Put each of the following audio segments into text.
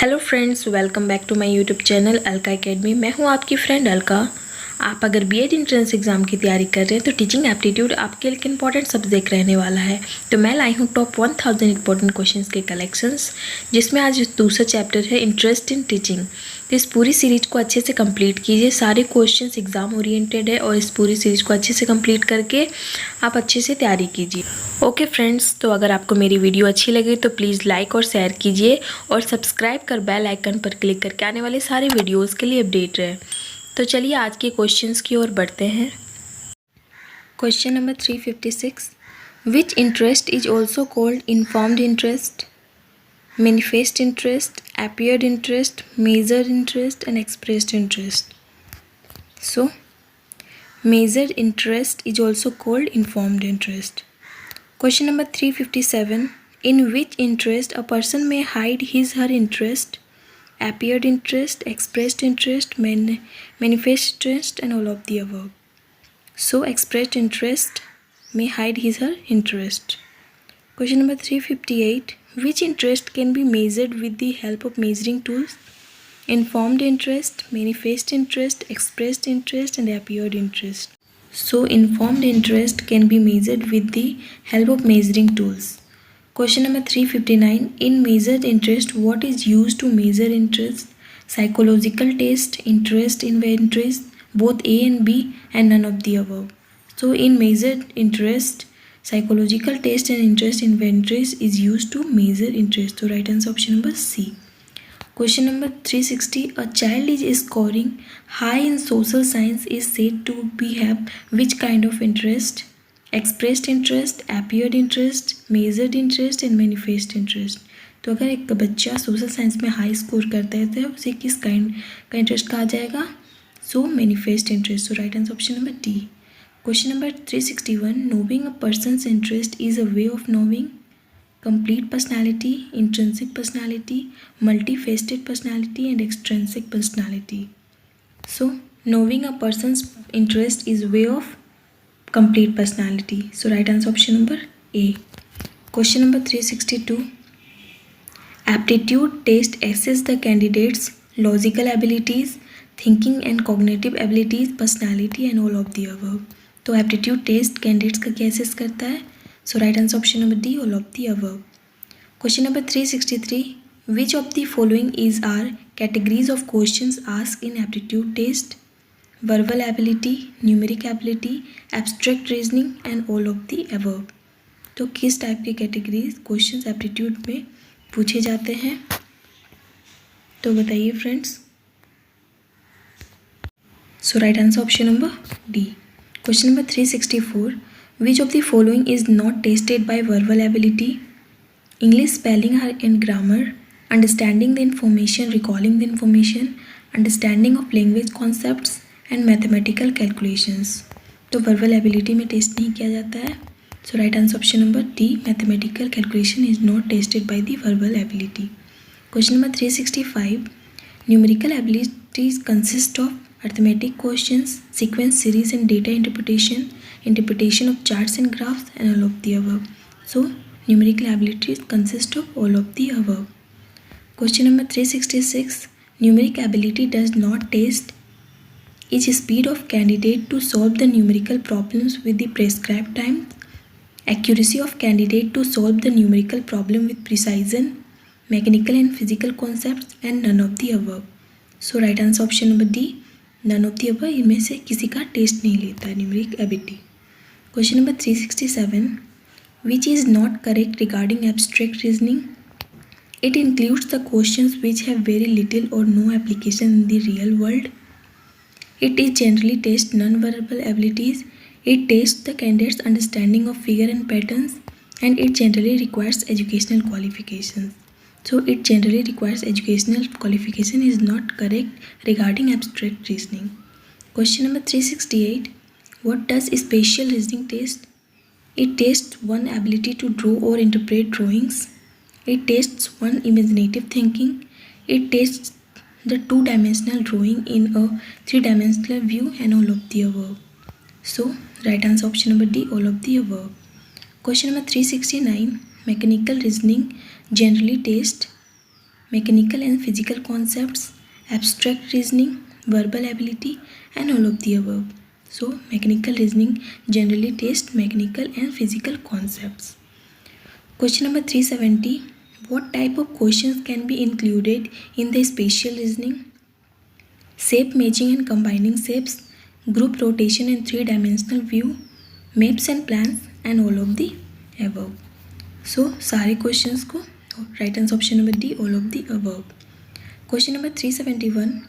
Hello friends, welcome back to my YouTube channel Alka academy. मैं हूं आपकी फ्रेंड अलका। आप अगर बीएड एंट्रेंस एग्ज़ाम की तैयारी कर रहे हैं तो टीचिंग एप्टीट्यूड आपके लिए इंपॉर्टेंट सब्जेक्ट रहने वाला है। तो मैं लाई हूं टॉप 1000 इंपॉर्टेंट क्वेश्चंस के कलेक्शंस, जिसमें आज दूसरा चैप्टर है इंटरेस्ट इन टीचिंग। तो इस पूरी सीरीज को अच्छे से कंप्लीट कीजिए। सारे क्वेश्चंस एग्ज़ाम ओरिएंटेड है और इस पूरी सीरीज को अच्छे से कंप्लीट करके आप अच्छे से तैयारी कीजिए। ओके फ्रेंड्स, तो अगर आपको मेरी वीडियो अच्छी लगे तो प्लीज़ लाइक और शेयर कीजिए और सब्सक्राइब कर बेल आइकन पर क्लिक करके आने वाले सारे वीडियोस के लिए अपडेट रहे। तो चलिए आज के क्वेश्चंस की ओर बढ़ते हैं। Question number 356, which interest is also called informed interest, manifest interest, appeared interest, measured interest and expressed interest? So measured interest is also called informed interest. Question number 357, in which interest a person may hide his her interest, appeared interest, expressed interest, manifest interest and all of the above? So expressed interest may hide his her interest. Question number 358, which interest can be measured with the help of measuring tools? Informed interest, manifest interest, expressed interest and appeared interest. So informed interest can be measured with the help of measuring tools. Question number 359, in measured interest, what is used to measure interest? Psychological test, interest, interest, both A and B and none of the above. So in measured interest, psychological test and interest interest is used to measure interest. So right answer option number C. Question number 360, a child is scoring high in social science is said to be have which kind of interest? Expressed interest, appeared interest, measured interest and manifest interest. तो अगर एक बच्चा social science में high score करता है तो उसे किस काइंड का इंटरेस्ट कहा जाएगा? So manifest interest. So right answer option number D. Question number 361, knowing a person's interest is a way of knowing complete personality, intrinsic personality, multifaceted personality and extrinsic personality. So knowing a person's interest is way of complete personality. So right answer option number A. Question number 362, aptitude test assess the candidates logical abilities, thinking and cognitive abilities, personality and all of the above. तो aptitude test candidates का क्या assess करता है? So right answer option number D, all of the above. Question number 363, which of the following is are categories of questions asked in aptitude test? Verbal ability, numeric ability, abstract reasoning and all of the above. तो किस type के categories questions aptitude में पूछे जाते हैं? तो बताइए friends. So right answer option number D. Question number 364, which of the following is not tested by verbal ability? English spelling and grammar, understanding the information, recalling the information, understanding of language concepts and mathematical calculations. तो verbal ability में test नहीं किया जाता है. So right answer option number D, mathematical calculation is not tested by the verbal ability. Question number 365, numerical abilities consist of arithmetic questions, sequence, series and data interpretation, interpretation of charts and graphs and all of the above. So numerical abilities consist of all of the above. Question number 366, numeric ability does not test is speed of candidate to solve the numerical problems with the prescribed time, accuracy of candidate to solve the numerical problem with precision, mechanical and physical concepts and none of the above. So right answer option number D, none of the above. इनमें से किसी का test नहीं लेता है numeric ability. Question number 367, which is not correct regarding abstract reasoning? It includes the questions which have very little or no application in the real world. It is generally tests non-verbal abilities. It tests the candidate's understanding of figure and patterns, and it generally requires educational qualifications. So it generally requires educational qualification is not correct regarding abstract reasoning. Question number 368, what does spatial reasoning test? It tests one ability to draw or interpret drawings. It tests one imaginative thinking. It tests the two-dimensional drawing in a three-dimensional view and all of the above. So right answer option number D, all of the above. Question number 369, mechanical reasoning generally tests mechanical and physical concepts, abstract reasoning, verbal ability, and all of the above. So mechanical reasoning generally tests mechanical and physical concepts. Question number 370. What type of questions can be included in the spatial reasoning? Shape matching and combining shapes, group rotation in three-dimensional view, maps and plans, and all of the above. So सारे questions को right answer option number D, all of the above. Question number 371.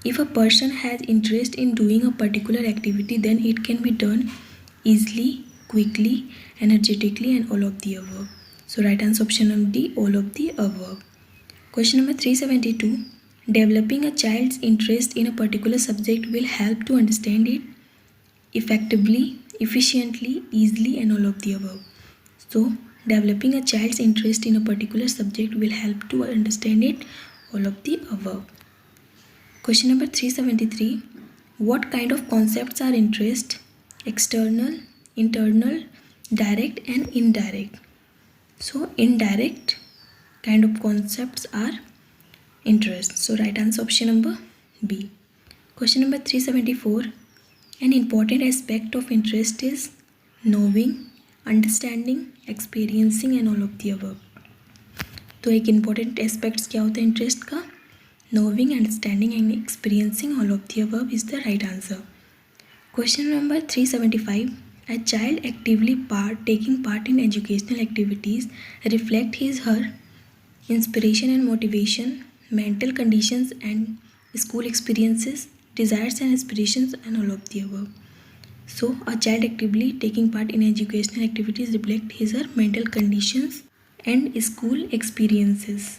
If a person has interest in doing a particular activity, then it can be done easily, quickly, energetically, and all of the above. So right answer option number D, all of the above. Question number 372. Developing a child's interest in a particular subject will help to understand it effectively, efficiently, easily, and all of the above. So developing a child's interest in a particular subject will help to understand it, all of the above. Question number 373. What kind of concepts are interest? External, internal, direct, and indirect. So indirect kind of concepts are interest. So right answer option number B. Question number 374. An important aspect of interest is knowing, understanding, experiencing and all of the above. तो एक important aspects क्या होता है interest का? नोविंग, understanding and experiencing all of the above is the right answer. Question number 375. A child actively taking part in educational activities reflect his her inspiration and motivation, mental conditions and school experiences, desires and aspirations, and all of the above. So a child actively taking part in educational activities reflect his or her mental conditions and school experiences.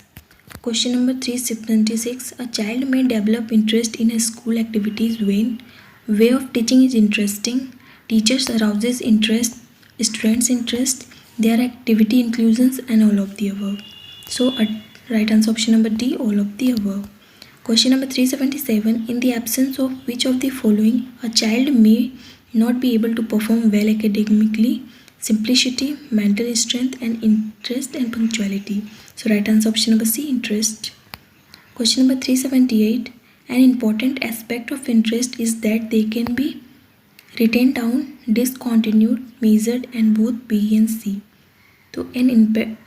Question number 376. A child may develop interest in a school activities when way of teaching is interesting, teachers arouses interest, students interest, their activity inclusions, and all of the above. So right answer option number D, all of the above. Question number 377. In the absence of which of the following a child may not be able to perform well academically? Simplicity, mental strength, and interest and punctuality. So right answer option number C, interest. Question number 378. An important aspect of interest is that they can be written down, discontinued, measured, and both B and C. So an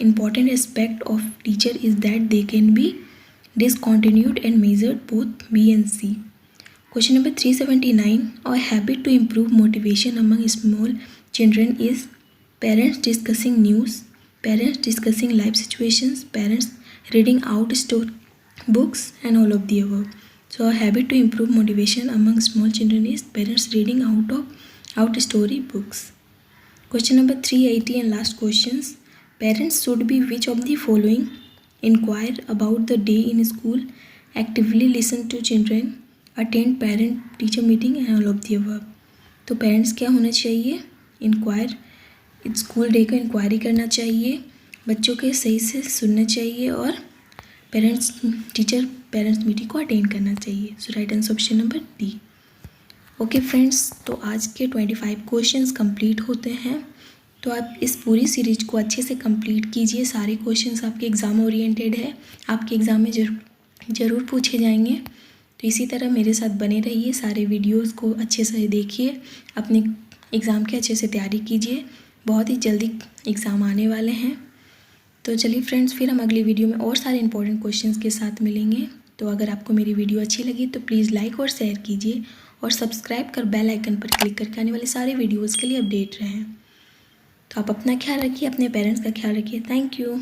important aspect of teacher is that they can be discontinued and measured both B and C. Question number 379. A habit to improve motivation among small children is parents discussing news, parents discussing life situations, parents reading out story books, and all of the above. So a habit to improve motivation among small children is parents reading out story books. Question number 380 and last questions. Parents should be which of the following? Inquire about the day in school, actively listen to children, attend parent teacher meeting, and all of the above. तो parents क्या होना चाहिए? Inquire, school day को inquiry करना चाहिए, बच्चों के सही से सुनना चाहिए, और टीचर पेरेंट्स मीटिंग को अटेंड करना चाहिए. So right answer option number D. Okay friends, तो आज के 25 क्वेश्चंस कंप्लीट होते हैं. तो आप इस पूरी सीरीज को अच्छे से कंप्लीट कीजिए. सारे क्वेश्चंस आपके एग्ज़ाम ओरिएंटेड है, आपके एग्ज़ाम में ज़रूर पूछे जाएंगे. तो इसी तरह मेरे साथ बने रहिए, सारे वीडियोस को अच्छे से देखिए, अपने एग्ज़ाम की अच्छे से तैयारी कीजिए. बहुत ही जल्दी एग्ज़ाम आने वाले हैं. तो चलिए फ्रेंड्स, फिर हम अगली वीडियो में और सारे इंपॉर्टेंट क्वेश्चंस के साथ मिलेंगे. तो अगर आपको मेरी वीडियो अच्छी लगी तो प्लीज़ लाइक और शेयर कीजिए, और सब्सक्राइब कर बेल आइकन पर क्लिक करके आने वाले सारे वीडियोज़ के लिए अपडेट रहें. तो आप अपना ख्याल रखिए, अपने पेरेंट्स का ख्याल रखिए. Thank you.